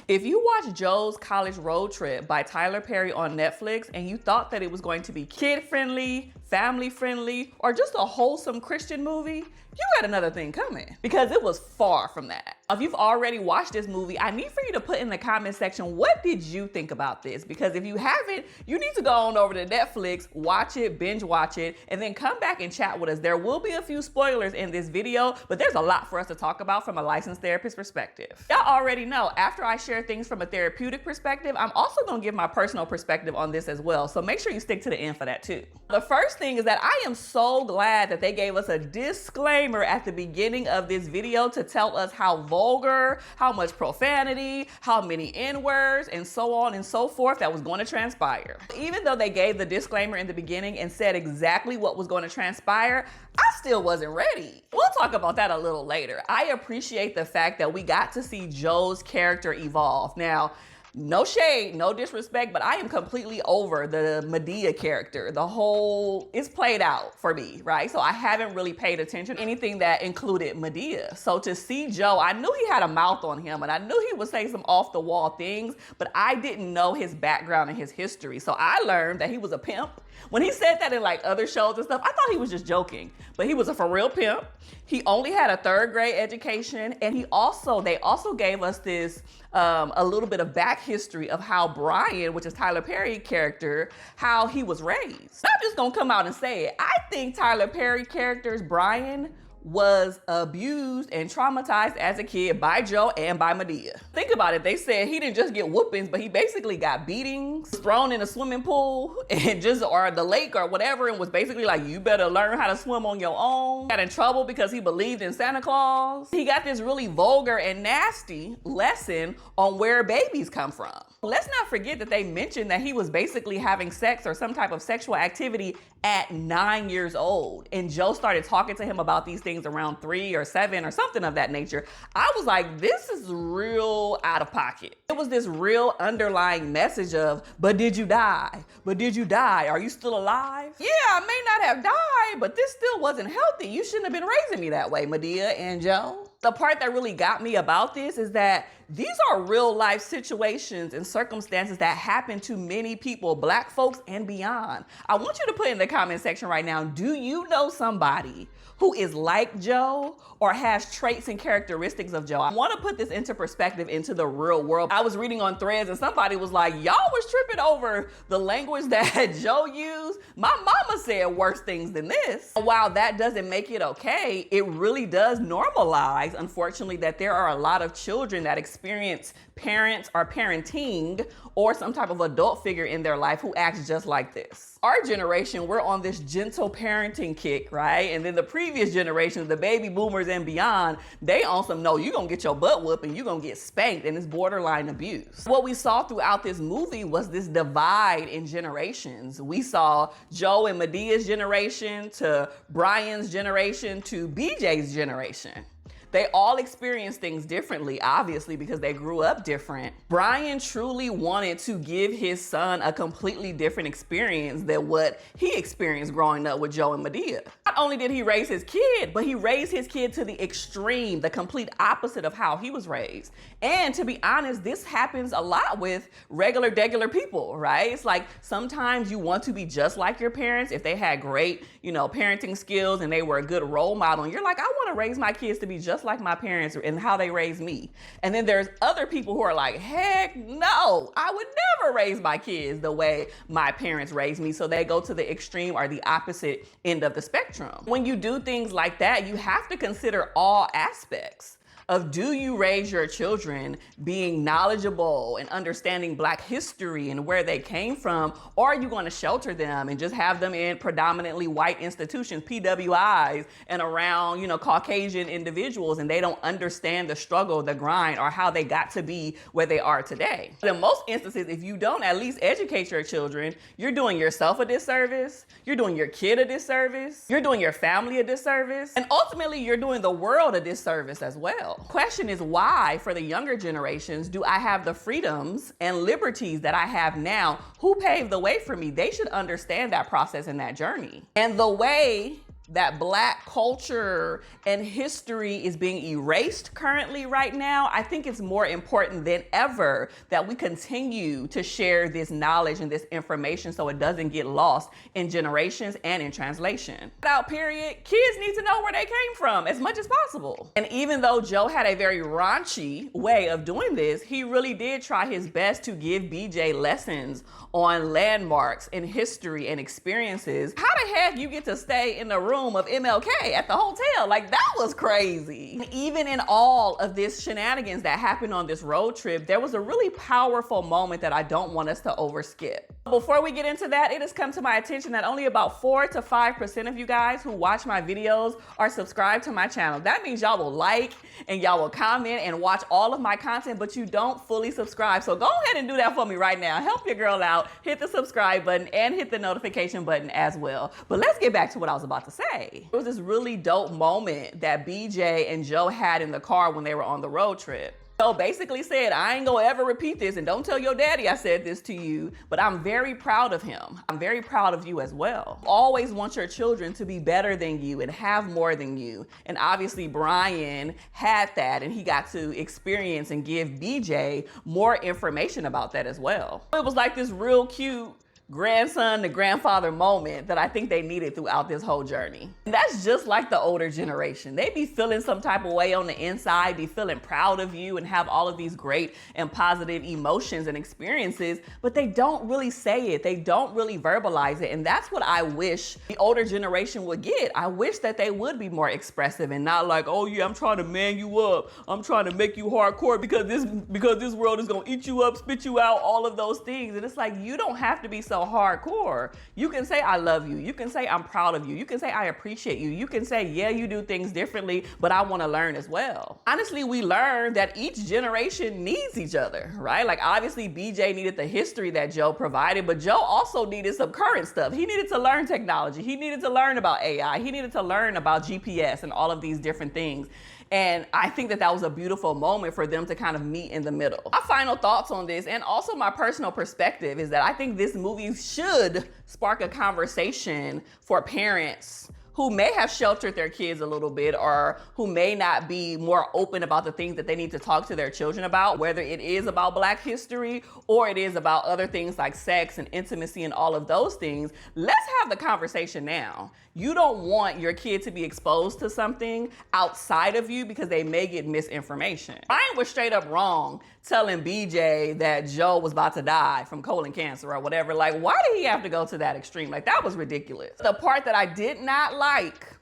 If you watch Joe's College Road Trip by Tyler Perry on Netflix and you thought that it was going to be kid-friendly, family-friendly, or just a wholesome Christian movie, you got another thing coming, because it was far from that. If you've already watched this movie, I need for you to put in the comment section, what did you think about this? Because if you haven't, you need to go on over to Netflix, watch it, binge watch it, and then come back and chat with us. There will be a few spoilers in this video, but there's a lot for us to talk about from a licensed therapist perspective. Y'all already know, after I share things from a therapeutic perspective, I'm also gonna give my personal perspective on this as well. So make sure you stick to the end for that too. The first thing is that I am so glad that they gave us a disclaimer at the beginning of this video to tell us how vulgar, how much profanity, how many N-words, and so on and so forth that was going to transpire. Even though they gave the disclaimer in the beginning and said exactly what was going to transpire, I still wasn't ready. We'll talk about that a little later. I appreciate the fact that we got to see Joe's character evolve. Now, no shade, no disrespect, but I am completely over the Madea character. The whole, it's played out for me, right? So I haven't really paid attention to anything that included Madea. So to see Joe, I knew he had a mouth on him and I knew he would say some off the wall things, but I didn't know his background and his history. So I learned that he was a pimp. When he said that in like other shows and stuff, I thought he was just joking, but he was a for real pimp. He only had a 3rd grade education, and they also gave us this a little bit of back history of how Brian, which is Tyler Perry's character, how he was raised. I'm just gonna come out and say it. I think Tyler Perry character's Brian was abused and traumatized as a kid by Joe and by Madea. Think about it. They said he didn't just get whoopings, but he basically got beatings, thrown in a swimming pool and or the lake or whatever, and was basically like, you better learn how to swim on your own. Got in trouble because he believed in Santa Claus. He got this really vulgar and nasty lesson on where babies come from. Let's not forget that they mentioned that he was basically having sex or some type of sexual activity at 9 years old. And Joe started talking to him about these things around 3 or 7 or something of that nature. I was like, this is real out of pocket. It was this real underlying message of, but did you die? But did you die? Are you still alive? Yeah, I may not have died, but this still wasn't healthy. You shouldn't have been raising me that way, Madea and Joe. The part that really got me about this is that these are real life situations and circumstances that happen to many people, Black folks and beyond. I want you to put in the comment section right now, do you know somebody who is like Joe or has traits and characteristics of Joe? I want to put this into perspective into the real world. I was reading on Threads and somebody was like, y'all was tripping over the language that Joe used. My mama said worse things than this. While that doesn't make it okay, it really does normalize, unfortunately, that there are a lot of children that experience parents or parenting or some type of adult figure in their life who acts just like this. Our generation, we're on this gentle parenting kick, right? And then the previous generations, the baby boomers and beyond, they on some, no, you're gonna get your butt whooped and you're gonna get spanked, and it's borderline abuse. What we saw throughout this movie was this divide in generations. We saw Joe and Medea's generation to Brian's generation to BJ's generation. They all experienced things differently, obviously, because they grew up different. Brian truly wanted to give his son a completely different experience than what he experienced growing up with Joe and Madea. Not only did he raise his kid, but he raised his kid to the extreme, the complete opposite of how he was raised. And to be honest, this happens a lot with regular people, right? It's like sometimes you want to be just like your parents. If they had great, parenting skills and they were a good role model, and you're like, I want to raise my kids to be just like my parents and how they raised me. And then there's other people who are like, heck no, I would never raise my kids the way my parents raised me. So they go to the extreme or the opposite end of the spectrum. When you do things like that, you have to consider all aspects of, do you raise your children being knowledgeable and understanding Black history and where they came from, or are you going to shelter them and just have them in predominantly white institutions, PWIs, and around, Caucasian individuals, and they don't understand the struggle, the grind, or how they got to be where they are today? But in most instances, if you don't at least educate your children, you're doing yourself a disservice, you're doing your kid a disservice, you're doing your family a disservice, and ultimately you're doing the world a disservice as well. Question is, why, for the younger generations, do I have the freedoms and liberties that I have now? Who paved the way for me? They should understand that process and that journey. And the way that Black culture and history is being erased currently right now, I think it's more important than ever that we continue to share this knowledge and this information so it doesn't get lost in generations and in translation. Without period, kids need to know where they came from as much as possible. And even though Joe had a very raunchy way of doing this, he really did try his best to give BJ lessons on landmarks and history and experiences. How the heck you get to stay in the room of MLK at the hotel? Like, that was crazy. And even in all of this shenanigans that happened on this road trip, there was a really powerful moment that I don't want us to overskip. Before we get into that, it has come to my attention that only about 4 to 5% of you guys who watch my videos are subscribed to my channel. That means y'all will like and y'all will comment and watch all of my content, but you don't fully subscribe. So go ahead and do that for me right now. Help your girl out. Hit the subscribe button and hit the notification button as well. But let's get back to what I was about to say. It was this really dope moment that BJ and Joe had in the car when they were on the road trip. Joe basically said, I ain't gonna ever repeat this, and don't tell your daddy I said this to you, but I'm very proud of him. I'm very proud of you as well. Always want your children to be better than you and have more than you. And obviously Brian had that, and he got to experience and give BJ more information about that as well. It was like this real cute grandson to grandfather moment that I think they needed throughout this whole journey. And that's just like the older generation. They be feeling some type of way on the inside, be feeling proud of you and have all of these great and positive emotions and experiences, but they don't really say it. They don't really verbalize it. And that's what I wish the older generation would get. I wish that they would be more expressive and not like, oh yeah, I'm trying to man you up. I'm trying to make you hardcore because this world is gonna eat you up, spit you out, all of those things. And it's like, you don't have to be so hardcore. You can say, I love you. You can say, I'm proud of you. You can say, I appreciate you. You can say, yeah, you do things differently, but I want to learn as well. Honestly, we learned that each generation needs each other, right? Like, obviously BJ needed the history that Joe provided, but Joe also needed some current stuff. He needed to learn technology. He needed to learn about AI. He needed to learn about GPS and all of these different things. And I think that that was a beautiful moment for them to kind of meet in the middle. My final thoughts on this, and also my personal perspective, is that I think this movie should spark a conversation for parents who may have sheltered their kids a little bit, or who may not be more open about the things that they need to talk to their children about, whether it is about Black history or it is about other things like sex and intimacy and all of those things. Let's have the conversation now. You don't want your kid to be exposed to something outside of you because they may get misinformation. Ryan was straight up wrong telling BJ that Joe was about to die from colon cancer or whatever. Like, why did he have to go to that extreme? Like, that was ridiculous. The part that I did not like,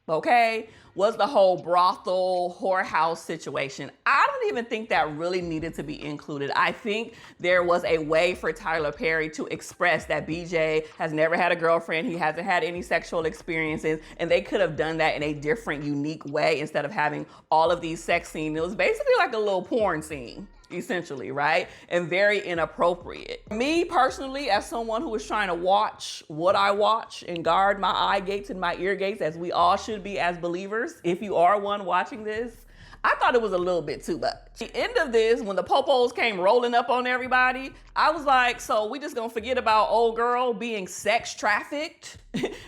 okay, was the whole brothel, whorehouse situation. I don't even think that really needed to be included. I think there was a way for Tyler Perry to express that BJ has never had a girlfriend, he hasn't had any sexual experiences, and they could have done that in a different, unique way instead of having all of these sex scenes. It was basically like a little porn scene, essentially, right? And very inappropriate. Me personally, as someone who is trying to watch what I watch and guard my eye gates and my ear gates, as we all should be as believers, if you are one watching this, I thought it was a little bit too much. At the end of this, when the popos came rolling up on everybody, I was like, so we just gonna forget about old girl being sex trafficked?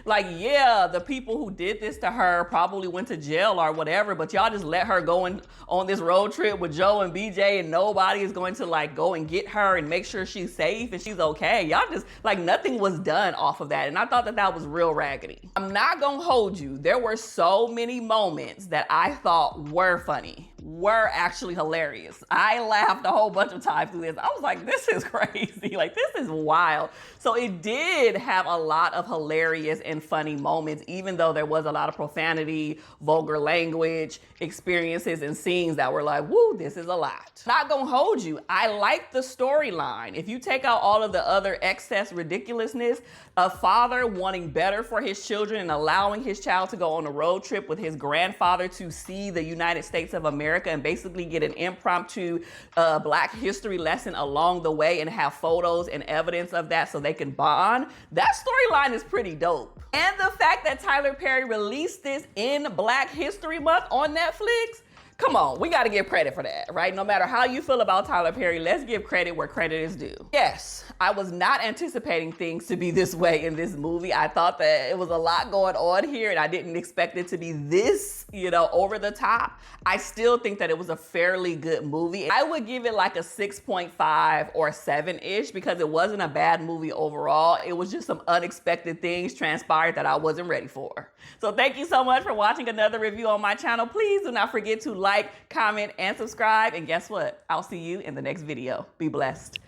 Like, yeah, the people who did this to her probably went to jail or whatever, but y'all just let her go on this road trip with Joe and BJ, and nobody is going to like go and get her and make sure she's safe and she's okay. Y'all just, like, nothing was done off of that. And I thought that that was real raggedy. I'm not gonna hold you. There were so many moments that I thought were funny, were actually hilarious. I laughed a whole bunch of times through this. I was like, this is crazy. Like, this is wild. So it did have a lot of hilarious and funny moments, even though there was a lot of profanity, vulgar language, experiences, and scenes that were like, woo, this is a lot. Not gonna hold you. I like the storyline. If you take out all of the other excess ridiculousness, a father wanting better for his children and allowing his child to go on a road trip with his grandfather to see the United States of America and basically get an impromptu Black history lesson along the way and have photos and evidence of that so they can bond. That storyline is pretty dope. And the fact that Tyler Perry released this in Black History Month on Netflix, Come on, we gotta give credit for that, right? No matter how you feel about Tyler Perry, let's give credit where credit is due. Yes, I was not anticipating things to be this way in this movie. I thought that it was a lot going on here and I didn't expect it to be this, over the top. I still think that it was a fairly good movie. I would give it like a 6.5 or 7-ish because it wasn't a bad movie overall. It was just some unexpected things transpired that I wasn't ready for. So thank you so much for watching another review on my channel. Please do not forget to like, comment, and subscribe. And guess what? I'll see you in the next video. Be blessed.